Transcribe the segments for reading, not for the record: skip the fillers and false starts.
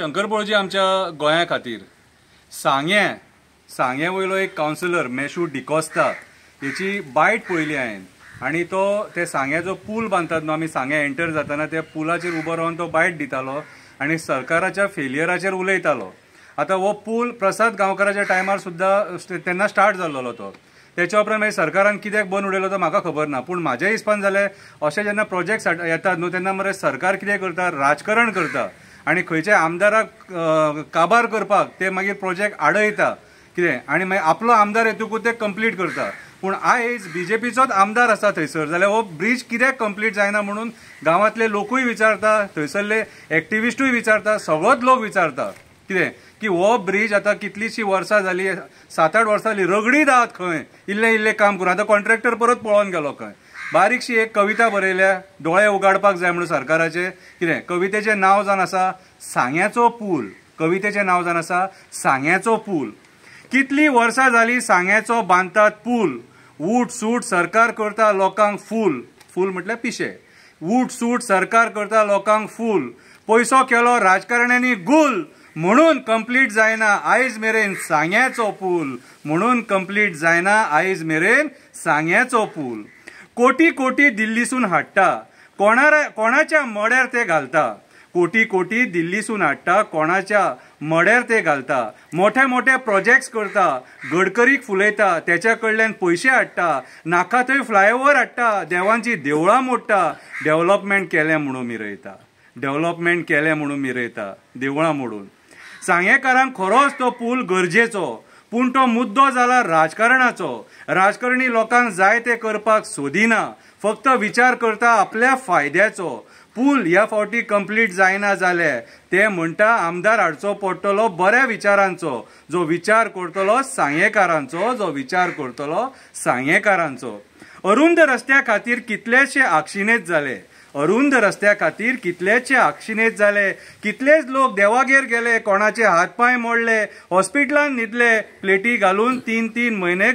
शंकरपळजी आमच्या गोंया खातीर सांगे वयलो एक कावन्सिलर मेशू डिकोस्ता हेची बायट पळयली हांवें आनी तो ते सांग्याचो पूल बांदतात न्हू आमी सांगे एंटर जाताना त्या पुलाचेर उबो रावन तो बायट दितालो आनी सरकाराच्या फेलियराचेर उलयतालो. आतां हो पूल प्रसाद गांवकाराच्या टायमार सुद्दां तेन्ना स्टार्ट जाल्लो तो. त्याच्या उपरांत मागीर सरकारान कित्याक बंद उडयलो तो म्हाका खबर ना, पूण म्हाज्या हिसपान जाल्यार अशें जेन्ना प्रोजेक्ट येतात न्हू तेन्ना मरे सरकार कितें करता, राजकारण करता आनी खंयच्या आमदाराक काबार करपाक ते मागीर प्रोजेक्ट आडयता कितें आनी मागीर आपलो आमदार येतकूच ते कंप्लीट करता. पूण आयज बीजेपीचोच आमदार आसा थंयसर जाल्यार हो ब्रिज कित्याक कंप्लीट जायना म्हणून गांवांतले लोकूय विचारता, थंयसरले एक्टिविस्टूय विचारता, सगळोच लोक विचारता कितें की हो ब्रिज आतां कितलींशीं वर्सां जाली, 7-8 वर्सां जाली रगडीत आहात खंय, इल्लें काम करून आतां कॉन्ट्रॅक्टर परत पळोवन गेलो खंय. बारीकशी एक कविता बरयल्या दोळे उगाडपाक जाय म्हणून सरकाराचे कितें कवितेचें नांव जावन आसा सांग्याचो पूल. कवितेचें नांव जावन आसा सांग्याचो पूल. कितलीं वर्सां जालीं सांग्याचो बांदतात पूल, उट सूट सरकार करता लोकांक फूल म्हटल्यार पिशे, उट सूट सरकार करता लोकांक फूल, पयसो केलो राजकारण्यांनी गुल म्हणून कंप्लीट जायना आयज मेरेन सांग्याचो पूल, म्हणून कंप्लीट जायना आयज मेरेन सांग्याचो पूल. कोटी कोटी दिल्लीसून हाडटा कोणाच्या मड्यार ते घालता, कोटी कोटी दिल्लीसून हाडटा कोणाच्या मड्यार ते घालता, मोठे मोठे प्रोजेक्ट्स करता, गडकरीक फुलयता त्याच्या कडल्यान पयशे हाडटा, नाका थंय फ्लायओव्हर हाडटा, देवांची देवळां मोडटा, डेव्हलपमेंट केलें म्हणून मिरयता, देवळां मोडून. सांगेकारांक खरोच तो पूल गरजेचो, पूण तो मुद्दो जाला राजकारणाचो. राजकारणी लोकांक जाय ते करपाक सोदिना, फक्त विचार करता आपल्या फायद्याचो. पूल ह्या फावटी कंप्लीट जायना जाल्यार ते म्हणटा आमदार हाडचो पडटलो बऱ्या विचारांचो, जो विचार करतलो सांगेकारांचो. अरुंद रस्त्या खातीर कितलेशे आक्षिणेत जाले, कितलेच लोक देवागेर गेले, कोणाचे हातपाय मोडले, हॉस्पिटलांत न्हिदले, प्लेटी घालून 3-3 म्हयने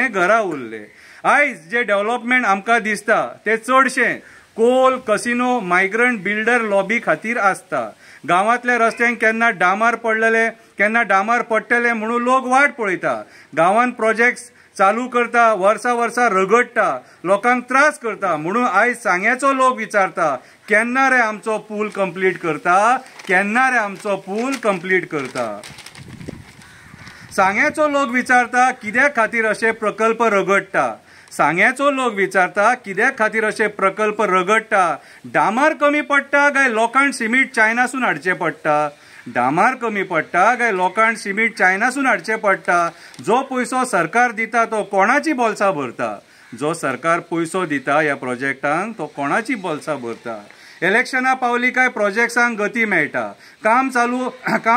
घरा उरले. आयज जे डेव्हलपमेंट आमकां दिसता ते चडशे coal, casino, migrant builder lobby खातीर आसता. गांवांतल्या रस्त्यांक केन्ना डांबर पडटले म्हणून लोक वाट पळयता. गांवांत प्रोजेक्ट्स चालू करता, वर्सां रगडटा, लोकांक त्रास करता म्हणून आयज सांग्याचो लोक विचारता केन्ना रे आमचो पूल करता. सांग्याचो लोक विचारता कित्याक खातीर अशे प्रकल्प रगडटा. डांबर कमी पडटा काय लोकांक सिमीट चायनासून हाडचें पडटा. जो पयसो सरकार दिता तो कोणाची बोल्सां भरता, ह्या प्रोजेक्टांक तो कोणाची बोल्सां भरता. इलेक्शनां पावली काय प्रोजेक्ट्सांक गती मेळटा, काम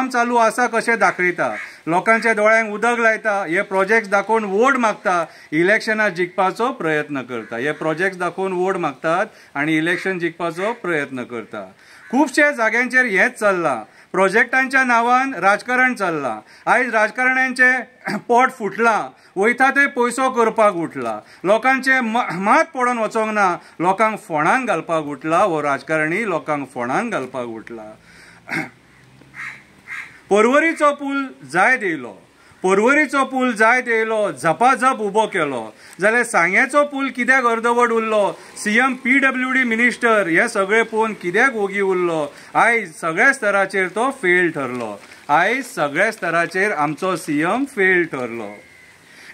चालू आसा कशें दाखयता, लोकांच्या दोळ्यांक उदक लायता, हे प्रोजेक्ट्स दाखोवन वोट मागता, इलेक्शनां जिखपाचो प्रयत्न करता. हे प्रोजेक्ट्स दाखोवन वोट मागतात आनी इलेक्शन जिखपाचो प्रयत्न करता. खुबशे जाग्यांचेर हेंच चल्लां, प्रोजेक्टांच्या नांवान राजकारण चल्लां. आयज राजकारण्यांचे पोट फुटलां, वयता थंय पयसो करपाक उठला, लोकांचे मात पडोवन वचोंक ना, लोकांक फोंडांत घालपाक उठला. हो राजकारणी लोकांक फोंडांत घालपाक उठला. पर्वरीचो पूल जाय येयलो, झपाझप उबो केलो जाल्यार सांग्याचो पूल कित्याक अर्दवट उरलो, सीएम PWD मिनिस्टर हे सगळे पळोवन कित्याक ओगी उरलो. आयज सगळ्या स्तराचेर तो फेल ठरलो. आमचो सीएम फेल ठरलो.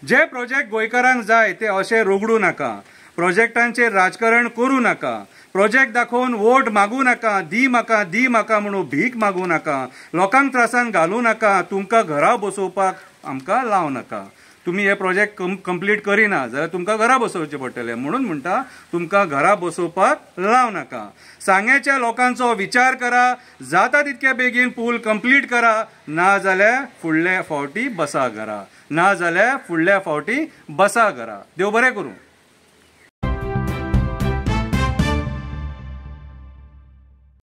जे प्रोजेक्ट गोंयकारांक जाय ते अशें रोगडू नाका, प्रोजेक्टांचेर राजकारण करूं नाका, प्रोजेक्ट दाखोवन वोट मागू नाका, दी म्हाका म्हणून भीक मागू नाका, लोकांक त्रासान घालूं नाका, तुमकां घरा बसोवपाक आमकां लाव नाका. तुमी हे प्रोजेक्ट कंप्लीट करिना जाल्यार तुमकां घरा बसोवचें पडटलें म्हणून म्हणटा तुमकां घरा बसोवपाक लाव नाका. सांग्याच्या लोकांचो विचार करा, जाता तितके बेगीन पूल कंप्लीट करा, ना जाल्यार फुडल्या फावटी बसा घरा. देव बरें करूं.